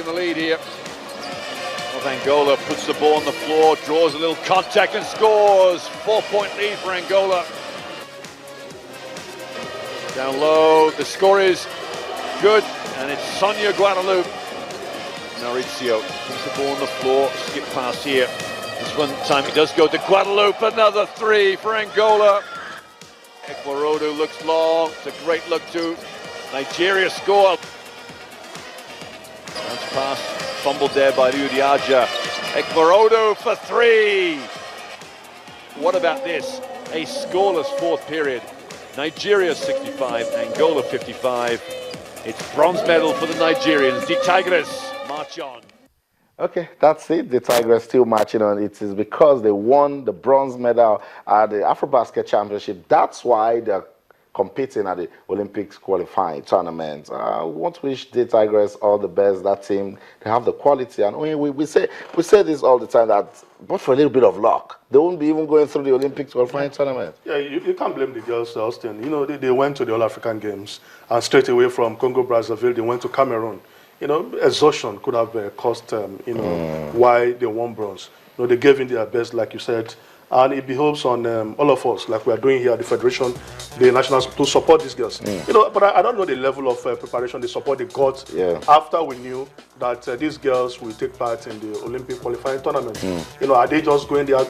taken the lead here. Well, Angola puts the ball on the floor, draws a little contact and scores. 4-point lead for Angola. Down low, the score is good, and it's Sonia Guadalupe. Mauricio puts the ball on the floor, skip pass here. This one time it does go to Guadalupe, another three for Angola. Ecuador looks long, it's a great look to Nigeria score. Bounce pass, fumbled there by Rudiaja. Ecuador for three. What about this? A scoreless fourth period. Nigeria 65, Angola 55. It's bronze medal for the Nigerians. The Tigers march on. Okay, that's it. The Tigers still marching on. It is because they won the bronze medal at the AfroBasket Championship. That's why they're competing at the Olympics qualifying tournament. I want to wish the Tigers all the best. That team, they have the quality. And we say this all the time, that but for a little bit of luck, they won't be even going through the Olympics qualifying tournament. Yeah, you can't blame the girls, Austin. You know, they went to the All-African Games, and straight away from Congo-Brazzaville, they went to Cameroon. You know, exhaustion could have cost, why they won bronze. You know, they gave in their best, like you said, and it behoves on all of us, like we are doing here at the Federation, the nationals, to support these girls. You know, but I don't know the level of preparation, the support they got after we knew that these girls will take part in the Olympic qualifying tournament. You know, are they just going there?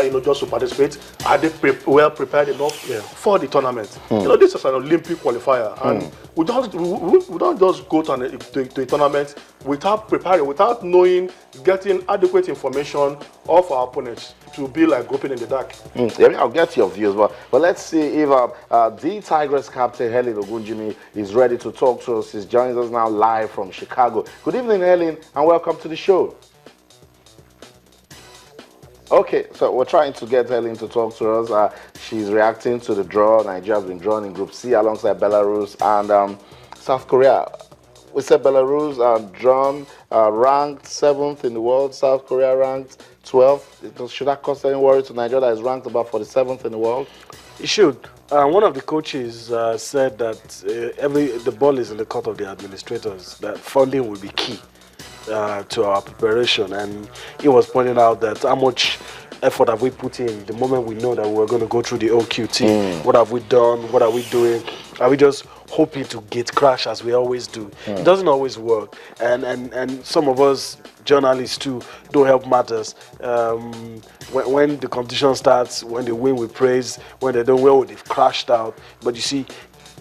You know, just to participate? Are they well prepared enough for the tournament? You know, this is an Olympic qualifier, and we don't just go to a tournament without preparing, without knowing, getting adequate information of our opponents, to be like groping in the dark. Yeah, I'll get your views, but let's see if the Tigers captain Helen Ogunjimi is ready to talk to us. He's joining us now live from Chicago. Good evening, Helen, and welcome to the show. Okay, so we're trying to get Helen to talk to us. She's reacting to the draw. Nigeria has been drawn in Group C alongside Belarus and South Korea. We said Belarus are drawn, ranked 7th in the world. South Korea ranked 12th. Should that cause any worry to Nigeria that is ranked about 47th in the world? It should. One of the coaches said that the ball is in the court of the administrators, that funding will be key to our preparation. And he was pointing out that how much effort have we put in the moment we know that we're going to go through the OQT. What have we done? What are we doing? Are we just hoping to gate crash as we always do? It doesn't always work. And some of us journalists too don't help matters. When the competition starts, when they win we praise, when they don't win they've crashed out. But you see,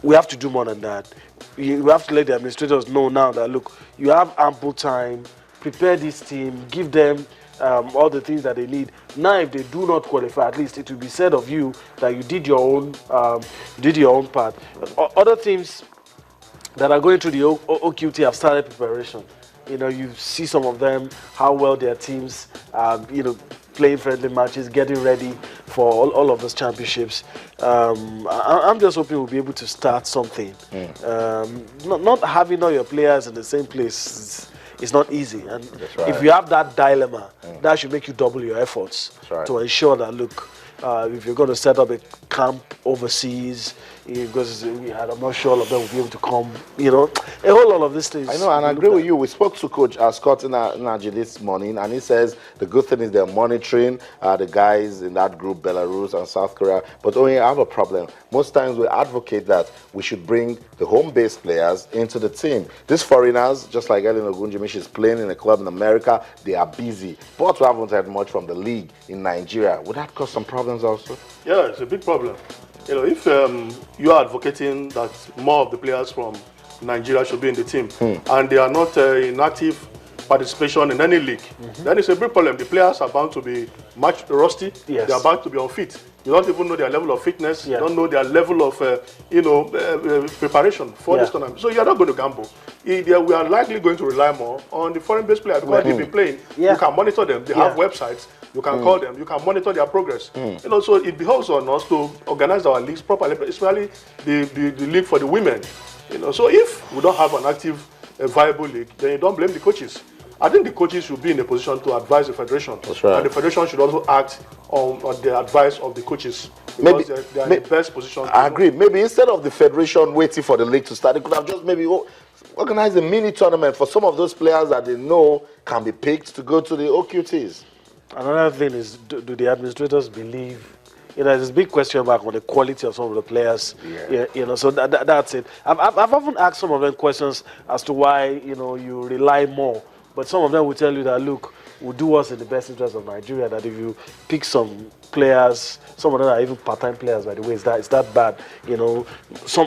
we have to do more than that. You have to let the administrators know now that, look, you have ample time, prepare this team, give them all the things that they need. Now, if they do not qualify, at least it will be said of you that you did your own part. Other teams that are going through the OQT have started preparation. You know, you see some of them, how well their teams, playing friendly matches, getting ready for all of those championships. I'm just hoping we'll be able to start something. Not having all your players in the same place is not easy. And if you have that dilemma, that should make you double your efforts to ensure that, look, if you're going to set up a camp overseas, because I'm not sure all of them will be able to come, you know, a whole lot of these things. I know, and I agree with you. We spoke to Coach Scott Naji this morning, and he says the good thing is they're monitoring the guys in that group, Belarus and South Korea. But only have a problem. Most times we advocate that we should bring the home-based players into the team. These foreigners, just like Helen Ogunjimi, she's playing in a club in America, they are busy. But we haven't heard much from the league in Nigeria. Would that cause some problems also? Yeah, it's a big problem. You know, if you are advocating that more of the players from Nigeria should be in the team, and they are not in active participation in any league, then it's a big problem. The players are bound to be match rusty. They are bound to be unfit. You don't even know their level of fitness. You don't know their level of, preparation for this tournament. So you're not going to gamble. We are likely going to rely more on the foreign-based players because they've been playing. You can monitor them. They have websites. You can call them. You can monitor their progress. You know, so it behoves on us to organize our leagues properly, especially the league for the women. You know, so if we don't have an active, viable league, then you don't blame the coaches. I think the coaches should be in a position to advise the federation. That's right. And the federation should also act on the advice of the coaches. Because they are in the best position. I agree. Maybe instead of the federation waiting for the league to start, they could have just maybe organize a mini tournament for some of those players that they know can be picked to go to the OQTs. Another thing is, do the administrators believe? There's a big question mark on the quality of some of the players. Yeah. So that's it. I've often asked some of them questions as to why, you rely more. But some of them will tell you that, look, we'll do what's in the best interest of Nigeria, that if you pick some players, some of them are even part-time players, by the way, it's that bad.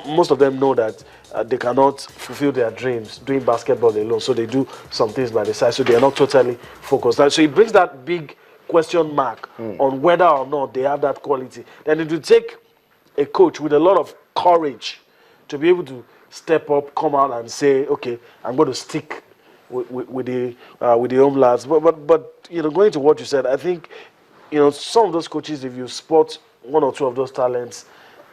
Most of them know that they cannot fulfill their dreams doing basketball alone, so they do some things by the side, so they are not totally focused. So it brings that big question mark on whether or not they have that quality. Then it will take a coach with a lot of courage to be able to step up, come out and say, okay, I'm going to stick with the home lads. But going to what you said, I think some of those coaches, if you spot one or two of those talents,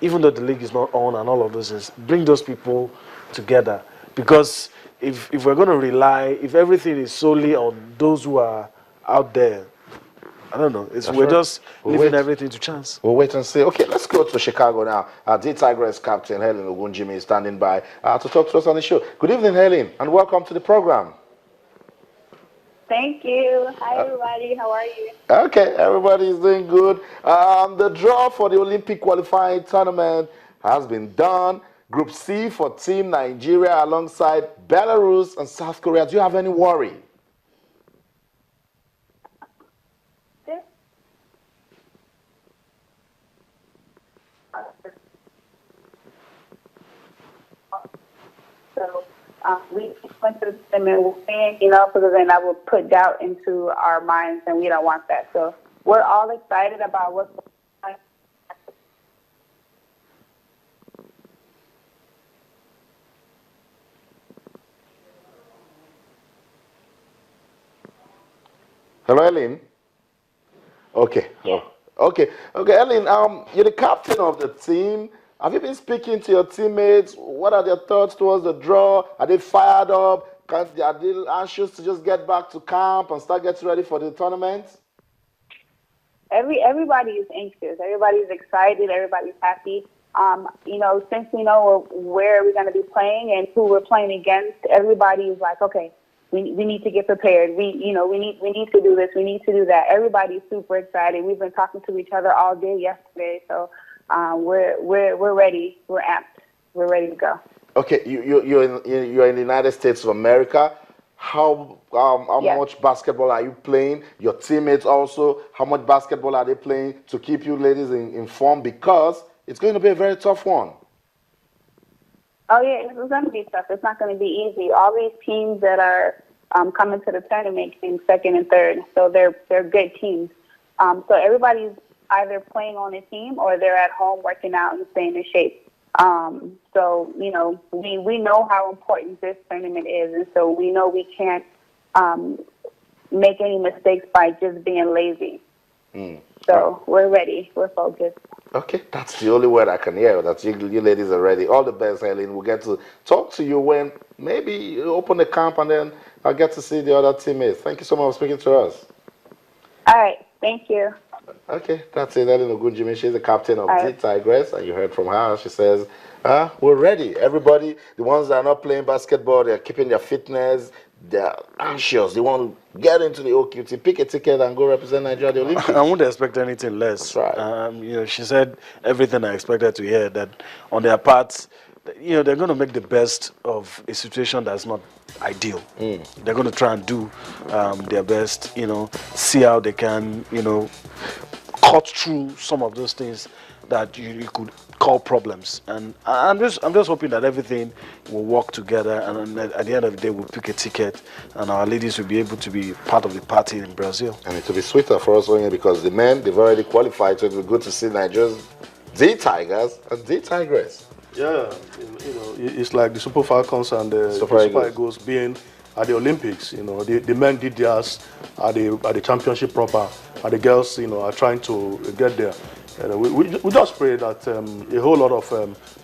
even though the league is not on and all of those things, bring those people together. Because if we're going to rely, if everything is solely on those who are out there, I don't know. We're just leaving everything to chance. We'll wait and see. Okay, let's go to Chicago now. The Tigers captain Helen Ogunjimi is standing by to talk to us on the show. Good evening, Helen, and welcome to the program. Thank you. Hi, everybody. How are you? Okay, everybody is doing good. The draw for the Olympic qualifying tournament has been done. Group C for Team Nigeria alongside Belarus and South Korea. Do you have any worry? So we went to the tournament, because then that will put doubt into our minds, and we don't want that. So we're all excited about what's going on. Hello, Ellen. Okay. Yeah. Okay, Ellen. You're the captain of the team. Have you been speaking to your teammates? What are their thoughts towards the draw? Are they fired up? Are they anxious to just get back to camp and start getting ready for the tournament? Everybody is anxious. Everybody's excited. Everybody's happy. Since we know where we're going to be playing and who we're playing against, everybody is like, okay, we need to get prepared. We need to do this. We need to do that. Everybody's super excited. We've been talking to each other all day yesterday, so we're ready. We're amped. We're ready to go. Okay, you're in the United States of America. How much basketball are you playing? Your teammates also, how much basketball are they playing to keep you ladies informed? Because it's going to be a very tough one. Oh, yeah, it's going to be tough. It's not going to be easy. All these teams that are coming to the tournament came second and third, so they're good teams. So everybody's either playing on a team or they're at home working out and staying in shape. So, we know how important this tournament is, and so we know we can't make any mistakes by just being lazy. So we're ready. We're focused. Okay, that's the only word I can hear, that you ladies are ready. All the best, Helen. We'll get to talk to you when maybe you open the camp, and then I'll get to see the other teammates. Thank you so much for speaking to us. All right. Thank you. Okay, that's it. Helen Ogunjimi, she's the captain of the Tigress, and you heard from her. She says, we're ready. Everybody, the ones that are not playing basketball, they're keeping their fitness, they're anxious. They want to get into the OQT, pick a ticket, and go represent Nigeria at the Olympics. I wouldn't expect anything less. That's right. She said everything I expected to hear, that on their parts, they're going to make the best of a situation that's not ideal. They're going to try and do their best, see how they can, cut through some of those things that you could call problems. And I'm just hoping that everything will work together, and at the end of the day, we'll pick a ticket, and our ladies will be able to be part of the party in Brazil. And it will be sweeter for us only because the men, they've already qualified, so it will be good to see Nigeria's the Tigers and the Tigress. Yeah, it's like the Super Falcons and the Super Eagles being at the Olympics. The men did theirs at the championship proper, and the girls, are trying to get there. We just pray that a whole lot of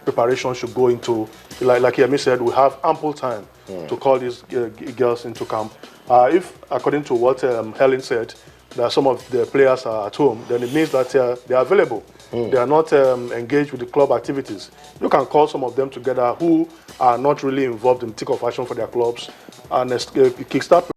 preparation should go into, like Yemi said, we have ample time to call these girls into camp. If, according to what Helen said, that some of the players are at home, then it means that they are available. They are not engaged with the club activities. You can call some of them together who are not really involved in thick of action for their clubs and kickstart